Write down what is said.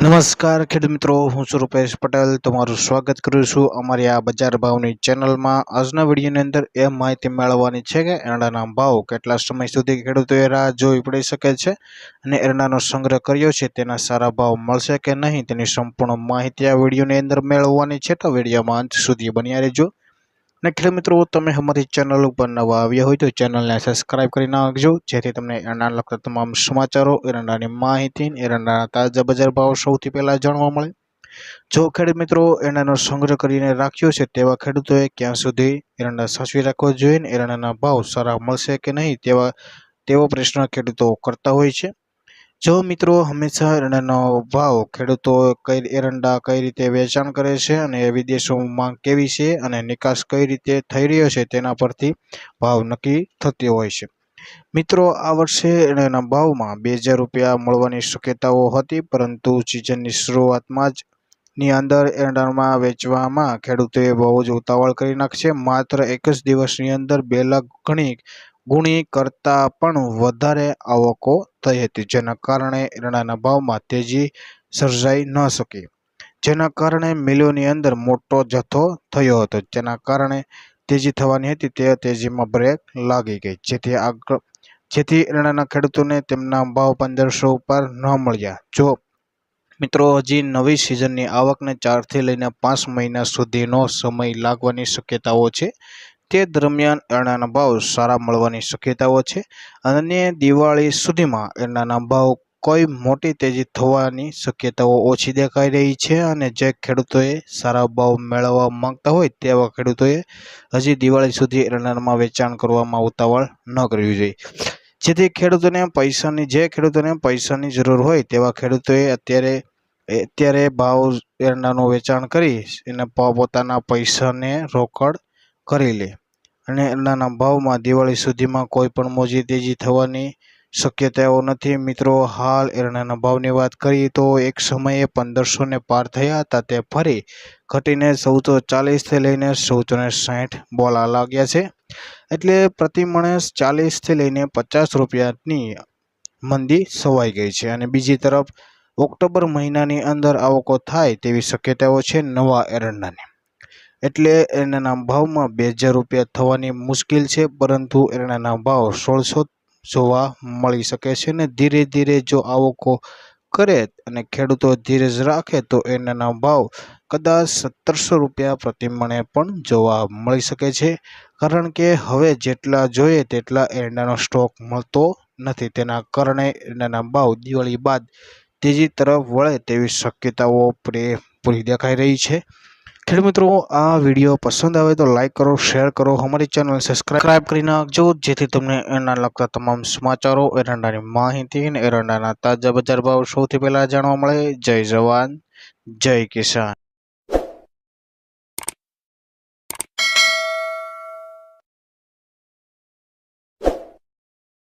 નમસ્કાર ખેડૂત મિત્રો, હું છું રૂપેશ પટેલ. તમારું સ્વાગત કરું છું અમારી આ બજાર ભાવની ચેનલમાં. આજના વિડીયોની અંદર એ માહિતી મેળવવાની છે કે એરંડાના ભાવ કેટલા સમય સુધી ખેડૂતોએ રાહ જોવી પડી શકે છે અને એરંડાનો સંગ્રહ કર્યો છે તેના સારા ભાવ મળશે કે નહીં તેની સંપૂર્ણ માહિતી આ વિડીયોની અંદર મેળવવાની છે. તો વિડીયોમાં અંત સુધી બન્યા રહેજો. અને ખેડૂત મિત્રો, તમે અમારી ચેનલ ઉપર નવા આવ્યા હોય તો ચેનલને સબસ્ક્રાઇબ કરી નાખજો, જેથી તમને એરંડાને લગતા તમામ સમાચારો, એરંડાની માહિતી, એરંડાના તાજા બજાર ભાવ સૌથી પહેલા જાણવા મળે. જો ખેડૂત મિત્રો એરંડાનો સંગ્રહ કરીને રાખ્યો છે તેવા ખેડૂતોએ ક્યાં સુધી એરંડા સાચવી રાખવો જોઈએ, એરંડાના ભાવ સારા મળશે કે નહીં તેવો પ્રશ્ન ખેડૂતો કરતા હોય છે. જો મિત્રો હંમેશા એરંડાનો ભાવ ખેડૂતો એરંડા કઈ રીતે વેચાણ કરે છે અને વિદેશોમાં માંગ કેવી છે અને નિકાસ કઈ રીતે થઈ રહ્યો છે તેના પરથી ભાવ નક્કી થતી હોય છે. મિત્રો, આ વર્ષે એરંડાના ભાવમાં 2000 રૂપિયા મળવાની શક્યતાઓ હતી, પરંતુ સિઝનની શરૂઆતમાં જ ની અંદર એરંડામાં વેચવામાં ખેડૂતોએ બહુ જ ઉતાવળ કરી નાખશે. માત્ર એક જ દિવસની અંદર 2 લાખ ગુણી કરતાં પણ વધારે આવકો થઈ હતી, જેના કારણે એરંડાના ભાવમાં તેજી સર્જાઈ ન શકી, જેના કારણે મિલોની અંદર મોટો જથ્થો થયો હતો, જેના કારણે તેજી થવાની હતી તે તેજીમાં બ્રેક લાગી ગઈ, જેથી એરંડાના ખેડૂતોને તેમના ભાવ 1500 ઉપર ન મળ્યા. જો મિત્રો હજી નવી સિઝનની આવકને 4 થી લઈને 5 મહિના સુધીનો સમય લાગવાની શક્યતાઓ છે. તે દરમિયાન એરંડાના ભાવ સારા મળવાની શક્યતાઓ છે અને દિવાળી સુધીમાં એરંડાના ભાવ કોઈ મોટી તેજી થવાની શક્યતાઓ ઓછી દેખાઈ રહી છે. અને જે ખેડૂતોએ સારા ભાવ મેળવવા માંગતા હોય તેવા ખેડૂતોએ હજી દિવાળી સુધી એરંડામાં વેચાણ કરવામાં ઉતાવળ ન કરવી જોઈએ, જેથી ખેડૂતોને પૈસાની જરૂર હોય તેવા ખેડૂતોએ અત્યારે ભાવ એરંડાનું વેચાણ કરી એને પોતાના પૈસાને રોકડ કરી લે અને એરંડાના ભાવમાં દિવાળી સુધીમાં કોઈ પણ મોટી તેજી થવાની શક્યતાઓ નથી. મિત્રો, હાલ એરંડાના ભાવની વાત કરીએ તો એક સમયે 1500 ને પાર થયા હતા, તે ફરી ઘટીને 1440 થી લઈને 1460 બોલા લાગ્યા છે. એટલે પ્રતિ મણ 40 થી લઈને 50 રૂપિયાની મંદી સવાઈ ગઈ છે. અને બીજી તરફ ઓક્ટોબર મહિનાની અંદર આવકો થાય તેવી શક્યતાઓ છે નવા એરંડાની. એટલે એરંડાના ભાવમાં 2000 રૂપિયા થવાની મુશ્કેલ છે, પરંતુ એરંડાના ભાવ 1600 જોવા મળી શકે છે. અને ધીરે ધીરે જો આવકો કરે અને ખેડૂતો ધીરજ રાખે તો એરંડાના ભાવ કદાચ 1700 રૂપિયા પ્રતિ મણે પણ જોવા મળી શકે છે, કારણ કે હવે જેટલા જોઈએ તેટલા એરંડાનો સ્ટોક મળતો નથી. તેના કારણે એરંડાના ભાવ દિવાળી બાદ તેજી તરફ વળે તેવી શક્યતાઓ પૂરી દેખાઈ રહી છે. ખેડૂત મિત્રો, આ વિડીયો પસંદ આવે તો લાઈક કરો, શેર કરો, અમારી ચેનલ સબસ્ક્રાઇબ કરી નાખજો, જેથી તમને એરંડા લગતા તમામ સમાચારો, એરંડાની માહિતી અને એરંડાના તાજા બજાર ભાવ સૌથી પહેલા જાણવા મળે. જય જવાન, જય કિસાન.